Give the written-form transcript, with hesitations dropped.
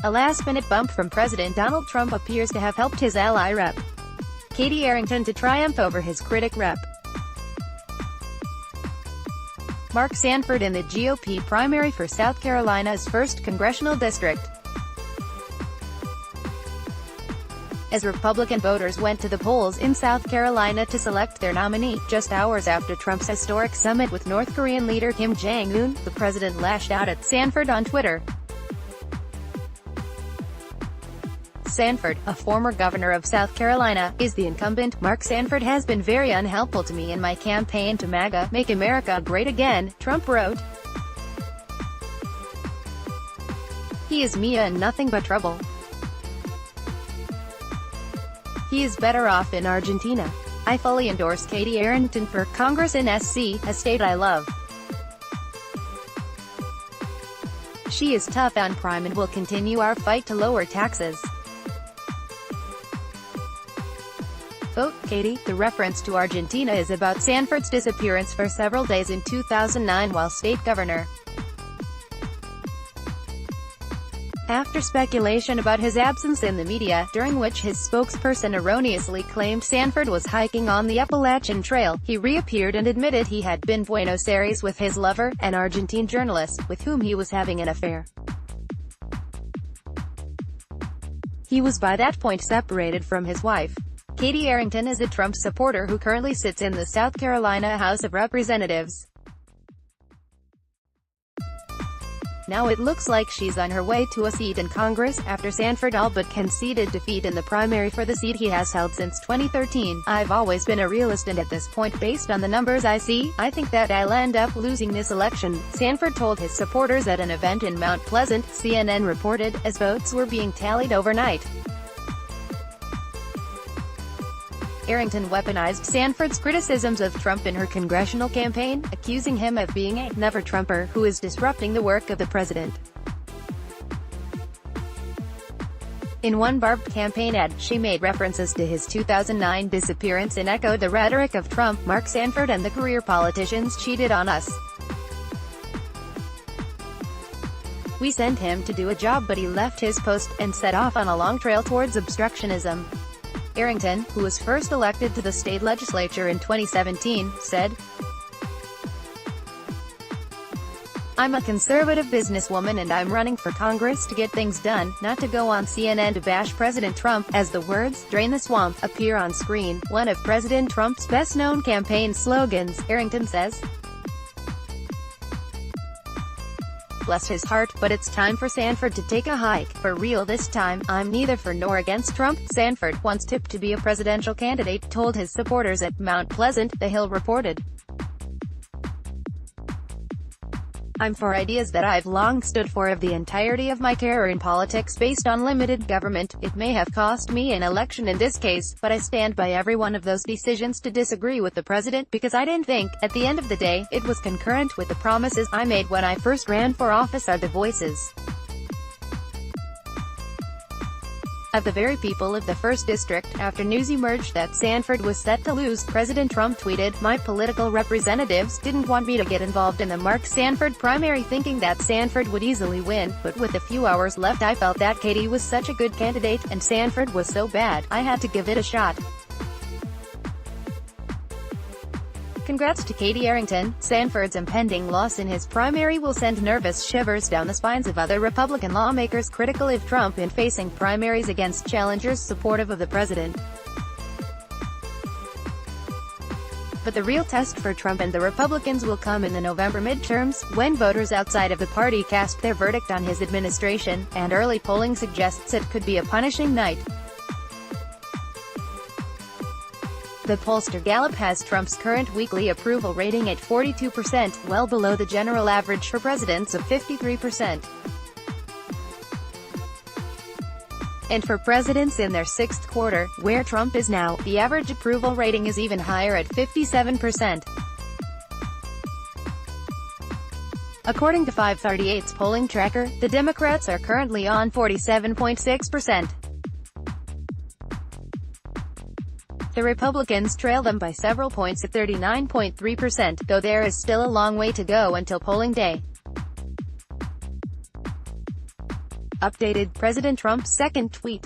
A last-minute bump from President Donald Trump appears to have helped his ally Rep. Katie Arrington to triumph over his critic Rep. Mark Sanford in the GOP primary for South Carolina's 1st congressional district. As Republican voters went to the polls in South Carolina to select their nominee, just hours after Trump's historic summit with North Korean leader Kim Jong-un, the president lashed out at Sanford on Twitter. Sanford, a former governor of South Carolina, is the incumbent. Mark Sanford has been very unhelpful to me in my campaign to MAGA, Make America Great Again, Trump wrote. He is Mia and nothing but trouble. He is better off in Argentina. I fully endorse Katie Arrington for Congress in SC, a state I love. She is tough on crime and will continue our fight to lower taxes. Vote, Katie. The reference to Argentina is about Sanford's disappearance for several days in 2009 while state governor. After speculation about his absence in the media, during which his spokesperson erroneously claimed Sanford was hiking on the Appalachian Trail, he reappeared and admitted he had been in Buenos Aires with his lover, an Argentine journalist, with whom he was having an affair. He was by that point separated from his wife. Katie Arrington is a Trump supporter who currently sits in the South Carolina House of Representatives. Now it looks like she's on her way to a seat in Congress, after Sanford all but conceded defeat in the primary for the seat he has held since 2013. I've always been a realist and at this point, based on the numbers I see, I think that I'll end up losing this election, Sanford told his supporters at an event in Mount Pleasant, CNN reported, as votes were being tallied overnight. Arrington weaponized Sanford's criticisms of Trump in her congressional campaign, accusing him of being a never-Trumper who is disrupting the work of the president. In one barbed campaign ad, she made references to his 2009 disappearance and echoed the rhetoric of Trump, Mark Sanford and the career politicians cheated on us. We sent him to do a job but he left his post, and set off on a long trail towards obstructionism. Arrington, who was first elected to the state legislature in 2017, said, I'm a conservative businesswoman and I'm running for Congress to get things done, not to go on CNN to bash President Trump. As the words, drain the swamp, appear on screen, one of President Trump's best-known campaign slogans, Arrington says, bless his heart, but it's time for Sanford to take a hike. For real this time, I'm neither for nor against Trump. Sanford, once tipped to be a presidential candidate, told his supporters at Mount Pleasant, The Hill reported. I'm for ideas that I've long stood for of the entirety of my career in politics based on limited government. It may have cost me an election in this case, but I stand by every one of those decisions to disagree with the president, because I didn't think, at the end of the day, it was concurrent with the promises I made when I first ran for office are the voices of the very people of the 1st District. After news emerged that Sanford was set to lose, President Trump tweeted, my political representatives didn't want me to get involved in the Mark Sanford primary, thinking that Sanford would easily win, but with a few hours left I felt that Katie was such a good candidate, and Sanford was so bad, I had to give it a shot. Congrats to Katie Arrington. Sanford's impending loss in his primary will send nervous shivers down the spines of other Republican lawmakers critical of Trump in facing primaries against challengers supportive of the president. But the real test for Trump and the Republicans will come in the November midterms, when voters outside of the party cast their verdict on his administration, and early polling suggests it could be a punishing night. The pollster Gallup has Trump's current weekly approval rating at 42%, well below the general average for presidents of 53%. And for presidents in their 6th quarter, where Trump is now, the average approval rating is even higher at 57%. According to 538's polling tracker, the Democrats are currently on 47.6%. The Republicans trail them by several points at 39.3%, though there is still a long way to go until polling day. updated President Trump's second tweet.